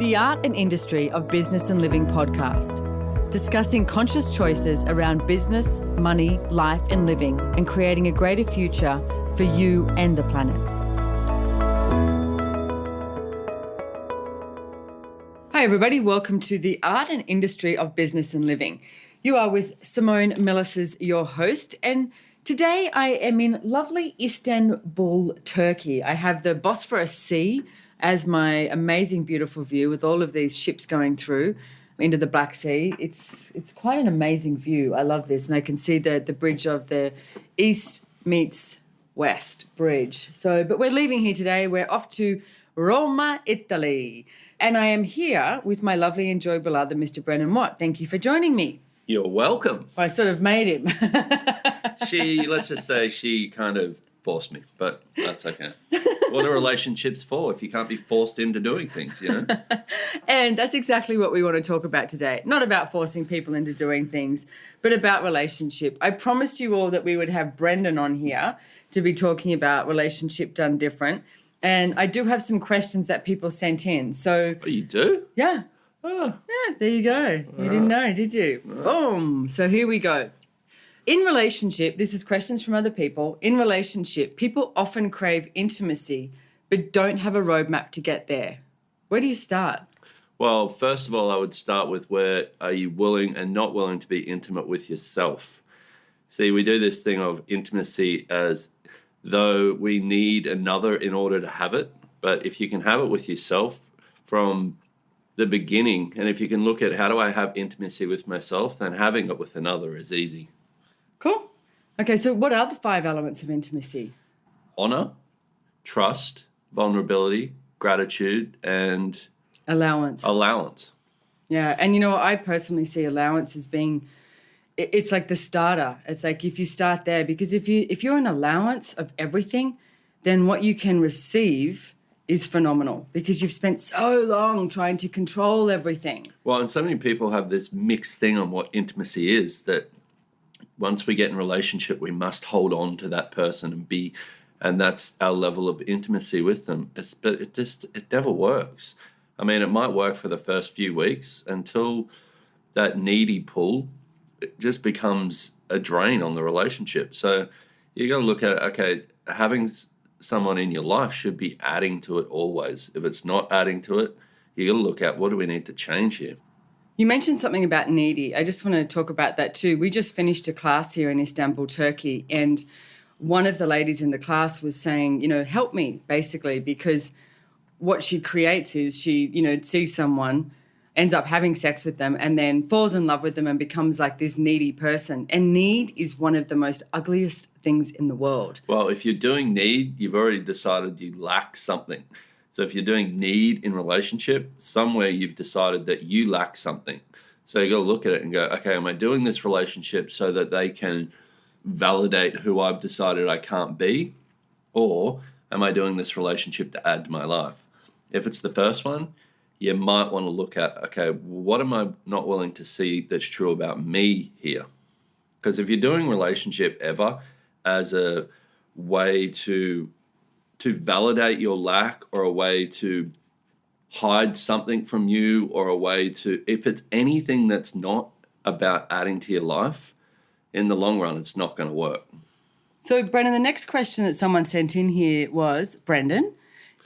the Art and Industry of Business and Living podcast, discussing conscious choices around business, money, life and living, and creating a greater future for you and the planet. Hi everybody, welcome to the Art and Industry of Business and Living. You are with Simone Milasas, your host, and today I am in lovely Istanbul, Turkey. I have the Bosphorus Sea as my amazing, beautiful view with all of these ships going through into the Black Sea. It's quite an amazing view. I love this. And I can see the bridge of the East meets West bridge. But we're leaving here today. We're off to Roma, Italy. And I am here with my lovely, enjoyable other, Mr. Brendon Watt. Thank you for joining me. You're welcome. I sort of made him. Let's just say she kind of forced me, but that's okay. What are relationships for if you can't be forced into doing things, you know? And that's exactly what we want to talk about today. Not about forcing people into doing things, but about relationship. I promised you all that we would have Brendon on here to be talking about relationship done different. And I do have some questions that people sent in. So, Oh, you do? Yeah. Oh. Yeah, there you go. You didn't know, did you? Boom. So here we go. In relationship, this is questions from other people. In relationship, people often crave intimacy, but don't have a roadmap to get there. Where do you start? Well, first of all, I would start with where are you willing and not willing to be intimate with yourself? See, we do this thing of intimacy as though we need another in order to have it. But if you can have it with yourself from the beginning, and if you can look at how do I have intimacy with myself, then having it with another is easy. Cool. Okay, so what are the 5 elements of intimacy? Honor, trust, vulnerability, gratitude, and allowance. Yeah, and you know, I personally see allowance as being, it's like the starter. It's like if you start there, because if you're an allowance of everything, then what you can receive is phenomenal because you've spent so long trying to control everything. Well, and so many people have this mixed thing on what intimacy is, that once we get in a relationship, we must hold on to that person and that's our level of intimacy with them. But it never works. I mean, it might work for the first few weeks until that needy pull, it just becomes a drain on the relationship. So you got to look at, okay, having someone in your life should be adding to it always. If it's not adding to it, you got to look at what do we need to change here. You mentioned something about needy. I just want to talk about that too. We just finished a class here in Istanbul, Turkey, and one of the ladies in the class was saying, you know, help me, basically, because what she creates is she, you know, sees someone, ends up having sex with them, and then falls in love with them and becomes like this needy person. And need is one of the most ugliest things in the world. Well, if you're doing need, you've already decided you lack something. So if you're doing need in relationship, somewhere you've decided that you lack something. So you got to look at it and go, okay, am I doing this relationship so that they can validate who I've decided I can't be? Or am I doing this relationship to add to my life? If it's the first one, you might want to look at, okay, what am I not willing to see that's true about me here? Because if you're doing relationship ever as a way to validate your lack or a way to hide something from you or a way to, if it's anything that's not about adding to your life, in the long run, it's not going to work. So, Brendon, the next question that someone sent in here was, Brendon,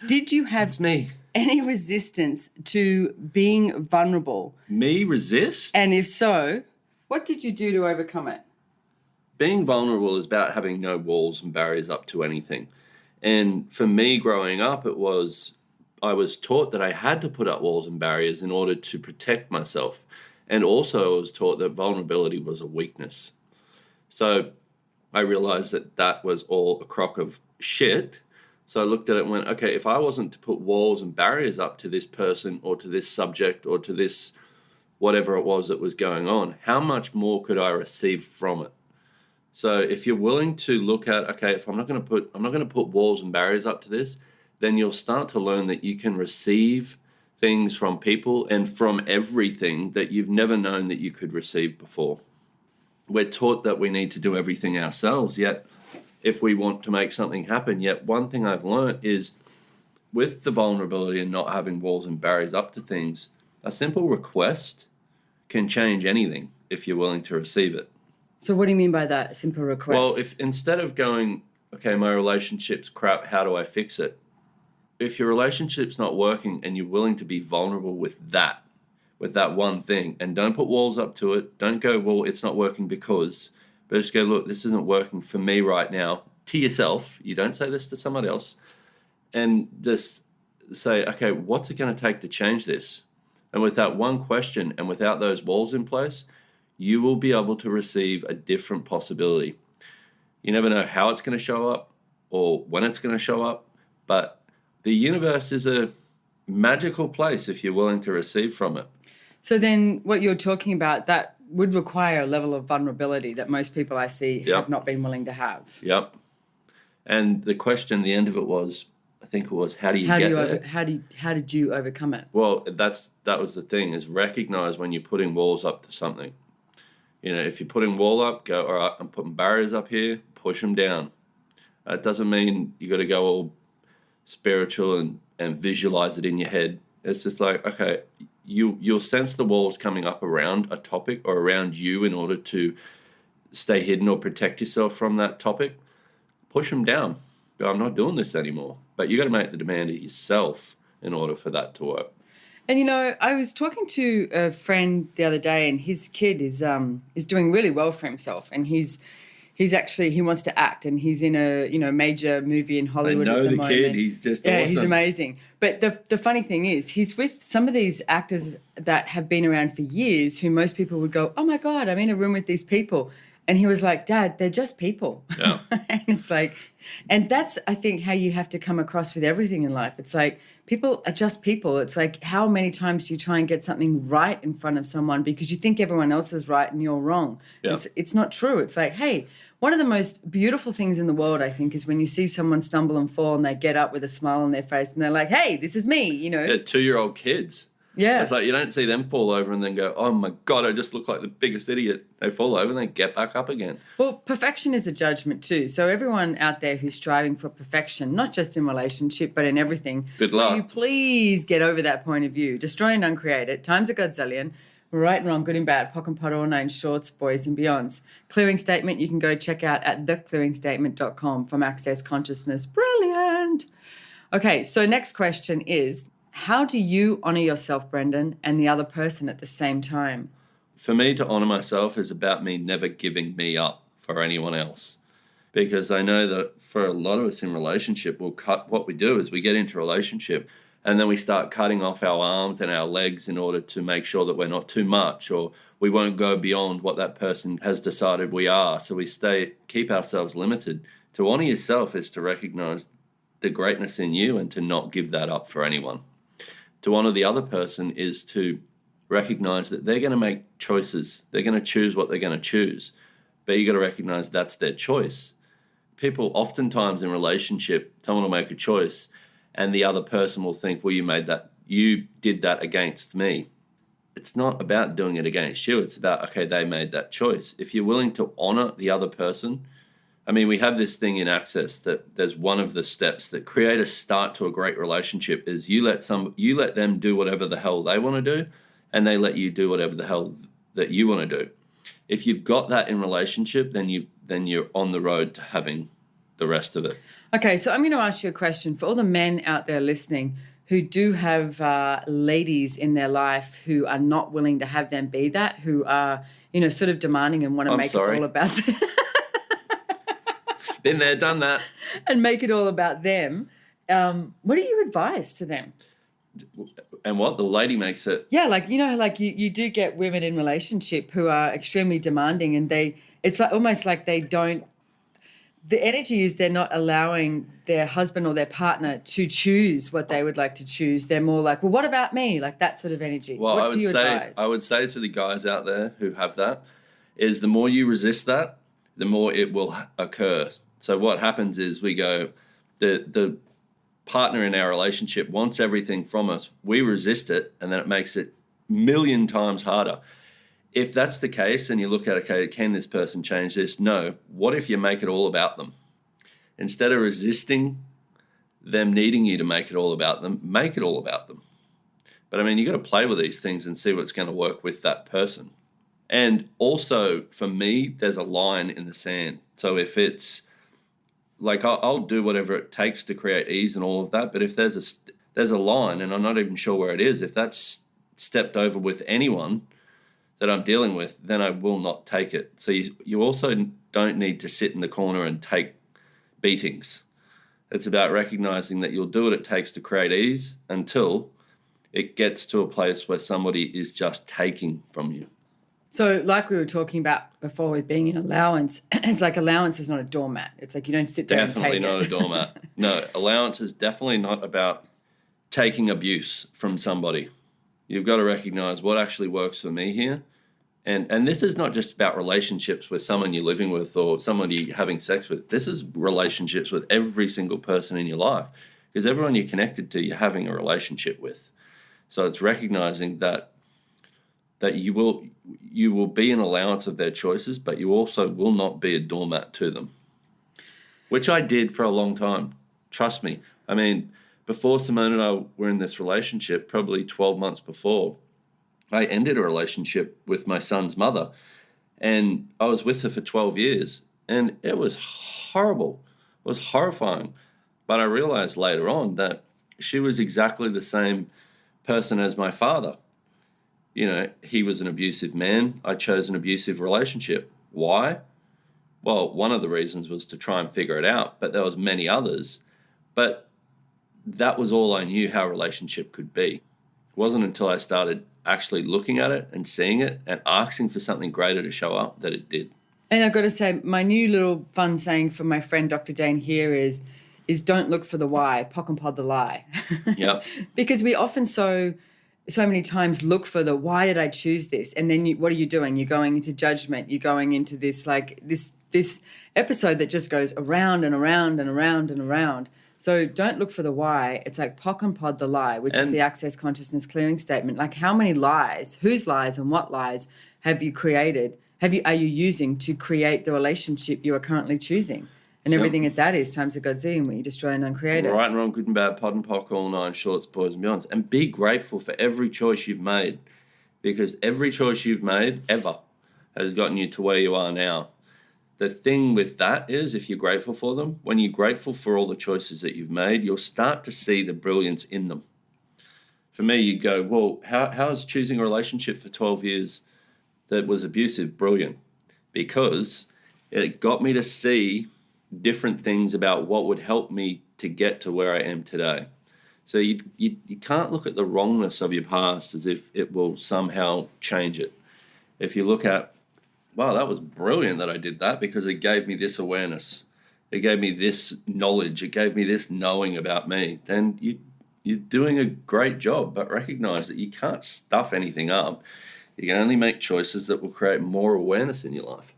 did you have any resistance to being vulnerable? Me resist? And if so, what did you do to overcome it? Being vulnerable is about having no walls and barriers up to anything. And for me growing up, I was taught that I had to put up walls and barriers in order to protect myself. And also I was taught that vulnerability was a weakness. So I realized that was all a crock of shit. So I looked at it and went, okay, if I wasn't to put walls and barriers up to this person or to this subject or to this whatever it was that was going on, how much more could I receive from it? So if you're willing to look at, okay, if I'm not going to put walls and barriers up to this, then you'll start to learn that you can receive things from people and from everything that you've never known that you could receive before. We're taught that we need to do everything ourselves, yet if we want to make something happen, yet one thing I've learned is with the vulnerability and not having walls and barriers up to things, a simple request can change anything if you're willing to receive it. So what do you mean by that, simple request? Well, if instead of going, okay, my relationship's crap, how do I fix it? If your relationship's not working and you're willing to be vulnerable with that one thing, and don't put walls up to it, don't go, well, it's not working because, but just go, look, this isn't working for me right now, to yourself. You don't say this to somebody else. And just say, okay, what's it going to take to change this? And with that one question and without those walls in place, you will be able to receive a different possibility. You never know how it's going to show up or when it's going to show up, but the universe is a magical place if you're willing to receive from it. So then what you're talking about, that would require a level of vulnerability that most people I see have not been willing to have. Yep. And the question, the end of it was, I think it was, how do you get there? How did you overcome it? Well, that was the thing, is recognize when you're putting walls up to something. You know, if you're putting wall up, go, all right, I'm putting barriers up here, push them down. It doesn't mean you got to go all spiritual and visualize it in your head. It's just like, okay, you'll sense the walls coming up around a topic or around you in order to stay hidden or protect yourself from that topic. Push them down. Go, I'm not doing this anymore. But you got to make the demand of yourself in order for that to work. And, you know, I was talking to a friend the other day, and his kid is doing really well for himself, and he wants to act, and he's in a, you know, major movie in Hollywood at the moment. I know the kid, he's just awesome. Yeah, he's amazing. But the funny thing is, he's with some of these actors that have been around for years who most people would go, oh my God, I'm in a room with these people. And he was like, Dad, they're just people. Yeah. And it's like, and that's, I think, how you have to come across with everything in life. It's like, people are just people. It's like, how many times do you try and get something right in front of someone because you think everyone else is right and you're wrong? Yeah. It's not true. It's like, hey, one of the most beautiful things in the world, I think, is when you see someone stumble and fall and they get up with a smile on their face and they're like, hey, this is me, you know. Yeah, 2-year-old kids. Yeah. It's like you don't see them fall over and then go, oh my God, I just look like the biggest idiot. They fall over and then get back up again. Well, perfection is a judgment too. So everyone out there who's striving for perfection, not just in relationship, but in everything. Good luck. Will you please get over that point of view. Destroy and uncreate it. Time's a godzillion. Right and wrong, good and bad, pock and pot, all nine shorts, boys and beyonds. Clearing statement you can go check out at theclearingstatement.com from Access Consciousness. Brilliant. Okay, so next question is, how do you honour yourself, Brendon, and the other person at the same time? For me, to honour myself is about me never giving me up for anyone else. Because I know that for a lot of us in relationship, what we do is we get into a relationship and then we start cutting off our arms and our legs in order to make sure that we're not too much, or we won't go beyond what that person has decided we are. So we keep ourselves limited. To honour yourself is to recognise the greatness in you and to not give that up for anyone. To honour the other person is to recognise that they're going to make choices. They're going to choose what they're going to choose. But you got to recognise that's their choice. People oftentimes in relationship, someone will make a choice and the other person will think, well, you did that against me. It's not about doing it against you. It's about, okay, they made that choice. If you're willing to honour the other person, I mean, we have this thing in Access that there's one of the steps that create a start to a great relationship is you let them do whatever the hell they want to do, and they let you do whatever the hell that you want to do. If you've got that in relationship, then you're on the road to having the rest of it. Okay, so I'm going to ask you a question for all the men out there listening who do have ladies in their life who are not willing to have them be that, who are, you know, sort of demanding and want to make it all about them. Been there, done that. And make it all about them. What are your advice to them? And what? The lady makes it. Yeah, like, you know, like you do get women in relationship who are extremely demanding and it's like almost like they don't, the energy is they're not allowing their husband or their partner to choose what they would like to choose. They're more like, well, what about me? Like that sort of energy. Well, what do you advise? I would say to the guys out there who have that is the more you resist that, the more it will occur. So what happens is we go, the partner in our relationship wants everything from us. We resist it, and then it makes it a million times harder. If that's the case and you look at, okay, can this person change this? No. What if you make it all about them? Instead of resisting them needing you to make it all about them, make it all about them. But I mean, you got to play with these things and see what's going to work with that person. And also, for me, there's a line in the sand. So if it's like, I'll do whatever it takes to create ease and all of that. But if there's a line, and I'm not even sure where it is, if that's stepped over with anyone that I'm dealing with, then I will not take it. So you also don't need to sit in the corner and take beatings. It's about recognizing that you'll do what it takes to create ease until it gets to a place where somebody is just taking from you. So like we were talking about before with being in allowance, it's like allowance is not a doormat. It's like you don't sit there and take it. Definitely not a doormat. No, allowance is definitely not about taking abuse from somebody. You've got to recognize what actually works for me here. And this is not just about relationships with someone you're living with or someone you're having sex with. This is relationships with every single person in your life, because everyone you're connected to, you're having a relationship with. So it's recognizing that you will be an allowance of their choices, but you also will not be a doormat to them, which I did for a long time. Trust me. I mean, before Simone and I were in this relationship, probably 12 months before, I ended a relationship with my son's mother, and I was with her for 12 years, and it was horrible. It was horrifying. But I realized later on that she was exactly the same person as my father. You know, he was an abusive man. I chose an abusive relationship. Why? Well, one of the reasons was to try and figure it out, but there was many others. But that was all I knew how a relationship could be. It wasn't until I started actually looking at it and seeing it and asking for something greater to show up that it did. And I've got to say, my new little fun saying from my friend Dr. Jane here is don't look for the why, pock and pod the lie. Yep. Because we often so many times look for the why did I choose this? And then what are you doing? You're going into judgment. You're going into this like this episode that just goes around and around and around and around. So don't look for the why. It's like pock and pod the lie, which is the Access Consciousness Clearing Statement. Like how many lies, whose lies and what lies have you created? Are you using to create the relationship you are currently choosing? And everything that is times a godzillion when you destroy and uncreate it. Right and wrong, good and bad, pod and pock, all nine shorts, boys and beyonds. And be grateful for every choice you've made, because every choice you've made ever has gotten you to where you are now. The thing with that is, if you're grateful for them, when you're grateful for all the choices that you've made, you'll start to see the brilliance in them. For me, you go, well, how is choosing a relationship for 12 years that was abusive brilliant? Because it got me to see different things about what would help me to get to where I am today. So you can't look at the wrongness of your past as if it will somehow change it. If you look at, wow, that was brilliant that I did that because it gave me this awareness. It gave me this knowledge. It gave me this knowing about me. Then you're doing a great job, but recognize that you can't stuff anything up. You can only make choices that will create more awareness in your life.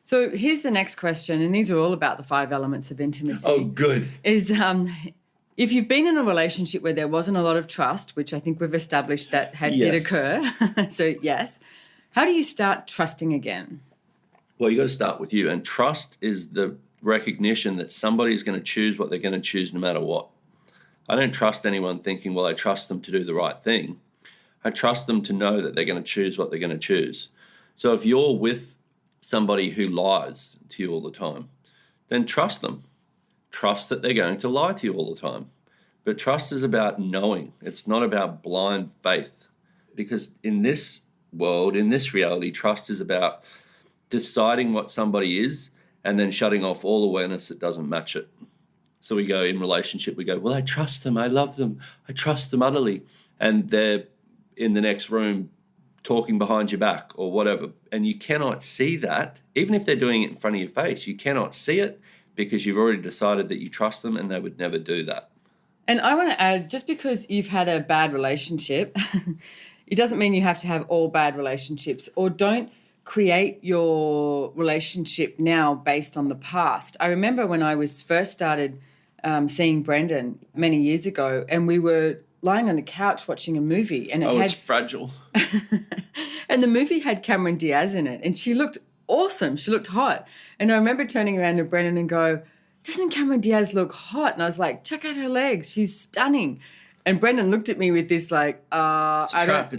So here's the next question, and these are all about the 5 elements of intimacy. Oh, good. Is if you've been in a relationship where there wasn't a lot of trust, which I think we've established that did occur, so yes, how do you start trusting again? Well, you got to start with you, and trust is the recognition that somebody's going to choose what they're going to choose no matter what. I don't trust anyone thinking, well, I trust them to do the right thing. I trust them to know that they're going to choose what they're going to choose. So if you're with somebody who lies to you all the time, then trust them. Trust that they're going to lie to you all the time. But trust is about knowing. It's not about blind faith. Because in this world, in this reality, trust is about deciding what somebody is and then shutting off all awareness that doesn't match it. So we go in relationship, we go, well, I trust them, I love them, I trust them utterly. And they're in the next room talking behind your back or whatever. And you cannot see that. Even if they're doing it in front of your face, you cannot see it because you've already decided that you trust them and they would never do that. And I want to add, just because you've had a bad relationship, it doesn't mean you have to have all bad relationships, or don't create your relationship now based on the past. I remember when I was first started seeing Brendon many years ago, and we were lying on the couch watching a movie, and it was fragile. And the movie had Cameron Diaz in it, and she looked awesome. She looked hot. And I remember turning around to Brendon and go, doesn't Cameron Diaz look hot? And I was like, check out her legs. She's stunning. And Brendon looked at me with this like, It's a trap.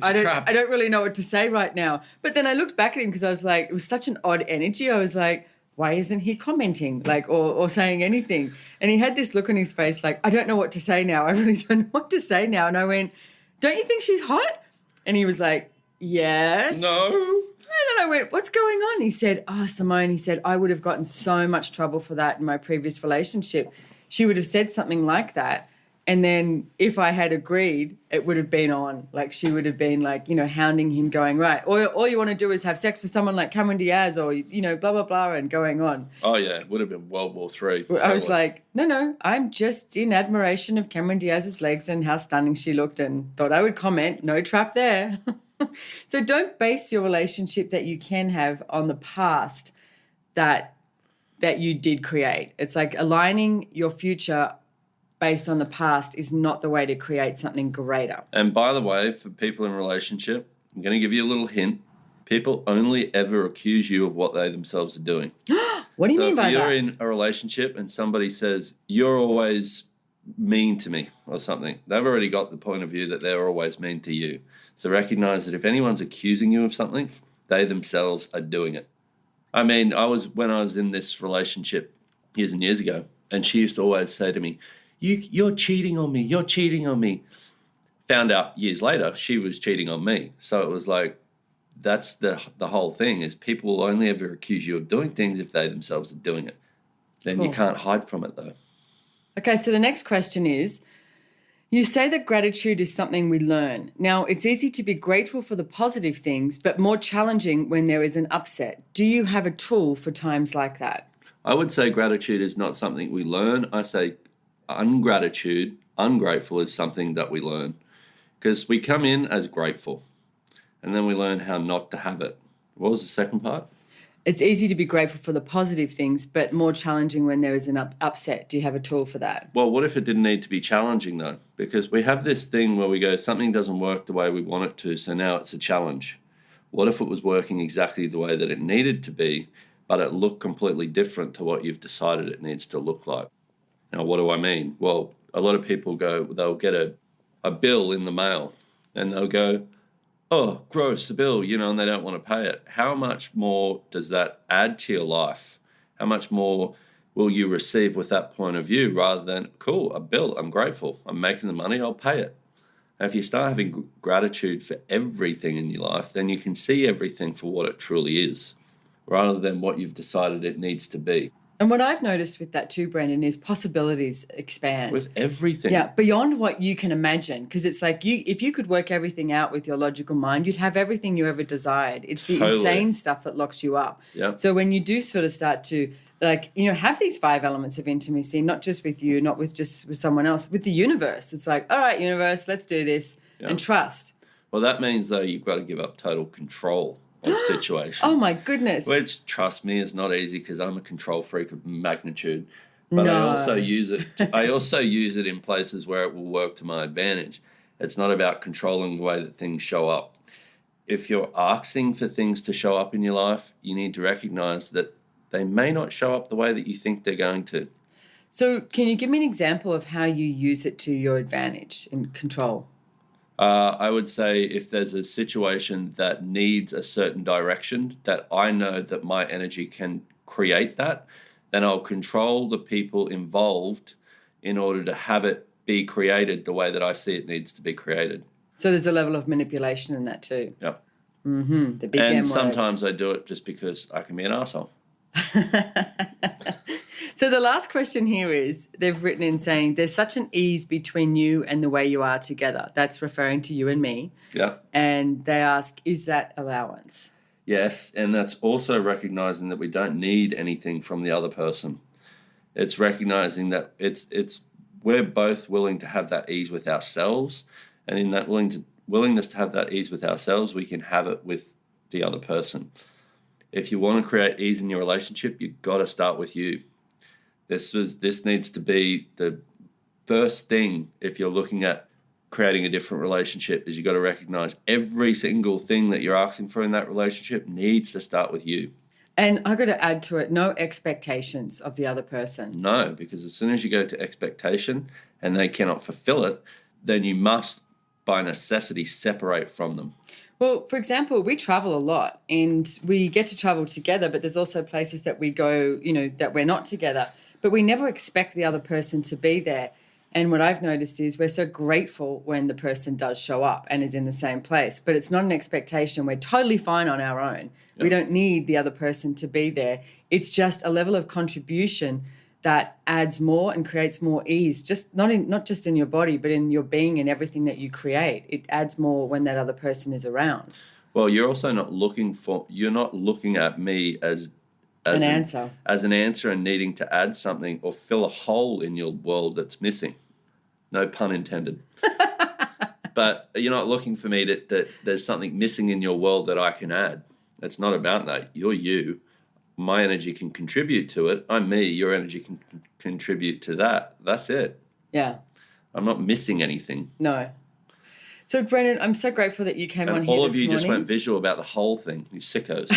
I don't really know what to say right now. But then I looked back at him because I was like, it was such an odd energy. I was like, why isn't he commenting like or saying anything? And he had this look on his face like, I don't know what to say now. I really don't know what to say now. And I went, don't you think she's hot? And he was like, yes. No. And then I went, what's going on? He said, Simone, he said, I would have gotten so much trouble for that in my previous relationship. She would have said something like that. And then if I had agreed, it would have been on. Like she would have been like, hounding him going, right, all you want to do is have sex with someone like Cameron Diaz or, blah, blah, blah, and going on. Oh, yeah. It would have been World War III. Totally. I was like, no, I'm just in admiration of Cameron Diaz's legs and how stunning she looked and thought I would comment. No trap there. So don't base your relationship that you can have on the past that you did create. It's like aligning your future based on the past is not the way to create something greater. And by the way, for people in a relationship, I'm going to give you a little hint. People only ever accuse you of what they themselves are doing. What do you mean by that? If you're in a relationship and somebody says, you're always mean to me or something, they've already got the point of view that they're always mean to you. So recognize that if anyone's accusing you of something, they themselves are doing it. I mean, when I was in this relationship years and years ago, and she used to always say to me, you're cheating on me, you're cheating on me. Found out years later she was cheating on me. So it was like, that's the whole thing, is people will only ever accuse you of doing things if they themselves are doing it. Then You can't hide from it though. Okay, so the next question is, you say that gratitude is something we learn. Now, it's easy to be grateful for the positive things, but more challenging when there is an upset. Do you have a tool for times like that? I would say gratitude is not something we learn. I say ungrateful is something that we learn, because we come in as grateful and then we learn how not to have it. What was the second part? It's easy to be grateful for the positive things, but more challenging when there is an upset. Do you have a tool for that? Well, what if it didn't need to be challenging though? Because we have this thing where we go, something doesn't work the way we want it to, so now it's a challenge. What if it was working exactly the way that it needed to be, but it looked completely different to what you've decided it needs to look like? Now, what do I mean? Well, a lot of people they'll get a bill in the mail and they'll go, oh, gross, a bill, and they don't want to pay it. How much more does that add to your life? How much more will you receive with that point of view rather than, cool, a bill, I'm grateful, I'm making the money, I'll pay it. And if you start having gratitude for everything in your life, then you can see everything for what it truly is rather than what you've decided it needs to be. And what I've noticed with that too, Brendon, is possibilities expand. With everything. Yeah, beyond what you can imagine. Because it's like if you could work everything out with your logical mind, you'd have everything you ever desired. It's the insane stuff that locks you up. Yep. So when you do sort of start to, have these 5 elements of intimacy, not just with you, not with just with someone else, with the universe. It's like, all right, universe, let's do this. Yep. And trust. Well, that means, though, you've got to give up total control of situations. Oh my goodness. Which, trust me, is not easy because I'm a control freak of magnitude. But no. I also use it in places where it will work to my advantage. It's not about controlling the way that things show up. If you're asking for things to show up in your life, you need to recognize that they may not show up the way that you think they're going to. So can you give me an example of how you use it to your advantage in control? I would say if there's a situation that needs a certain direction that I know that my energy can create that, then I'll control the people involved in order to have it be created the way that I see it needs to be created. So there's a level of manipulation in that too. Yep. Mm-hmm. The big and M word. Sometimes I do it just because I can be an asshole. So the last question here is, they've written in saying, there's such an ease between you and the way you are together. That's referring to you and me. Yeah. And they ask, is that allowance? Yes, and that's also recognizing that we don't need anything from the other person. It's recognizing that we're both willing to have that ease with ourselves, and in that willingness to have that ease with ourselves, we can have it with the other person. If you want to create ease in your relationship, you've got to start with you. This needs to be the first thing if you're looking at creating a different relationship, is you've got to recognize every single thing that you're asking for in that relationship needs to start with you. And I got to add to it, no expectations of the other person. No, because as soon as you go to expectation and they cannot fulfill it, then you must, by necessity, separate from them. Well, for example, we travel a lot and we get to travel together, but there's also places that we go, that we're not together, but we never expect the other person to be there. And what I've noticed is we're so grateful when the person does show up and is in the same place, but it's not an expectation. We're totally fine on our own. Yep. We don't need the other person to be there. It's just a level of contribution that adds more and creates more ease, just not just in your body, but in your being and everything that you create. It adds more when that other person is around. Well, you're also not looking at me as an answer and needing to add something or fill a hole in your world that's missing. No pun intended. But you're not looking for me that there's something missing in your world that I can add. It's not about that. You're you. My energy can contribute to it. I'm me. Your energy can contribute to that. That's it. Yeah. I'm not missing anything. No. So, Brendon, I'm so grateful that you came on here this morning. All of you just went visual about the whole thing. You sickos.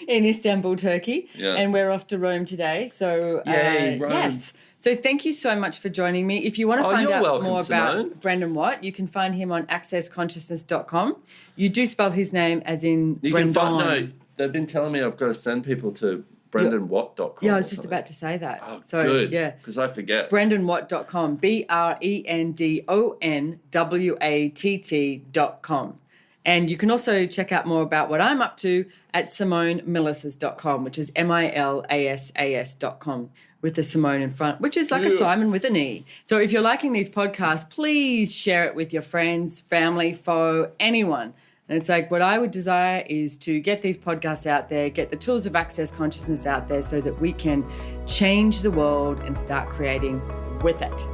In Istanbul, Turkey. Yeah. And we're off to Rome today. So, Yay, Rome. Yes. So thank you so much for joining me. If you want to find out more about Brendon Watt, you can find him on accessconsciousness.com. You do spell his name as in Brendon. They've been telling me I've got to send people to BrendonWatt.com. Yeah, I was just about to say that. Oh, so, good. Yeah. Because I forget. BrendonWatt.com. BrendonWatt.com. And you can also check out more about what I'm up to at SimoneMilasas.com, which is MILASAS.com with the Simone in front, which is like a Simon with an E. So if you're liking these podcasts, please share it with your friends, family, foe, anyone. And it's like what I would desire is to get these podcasts out there, get the tools of access consciousness out there so that we can change the world and start creating with it.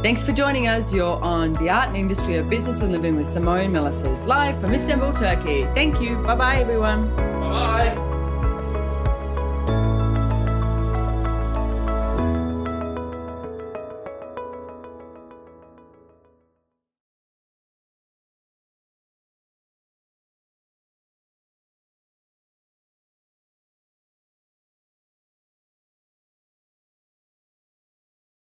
Thanks for joining us. You're on The Art and Industry of Business and Living with Simone Milasas, live from Istanbul, Turkey. Thank you. Bye-bye, everyone. Bye.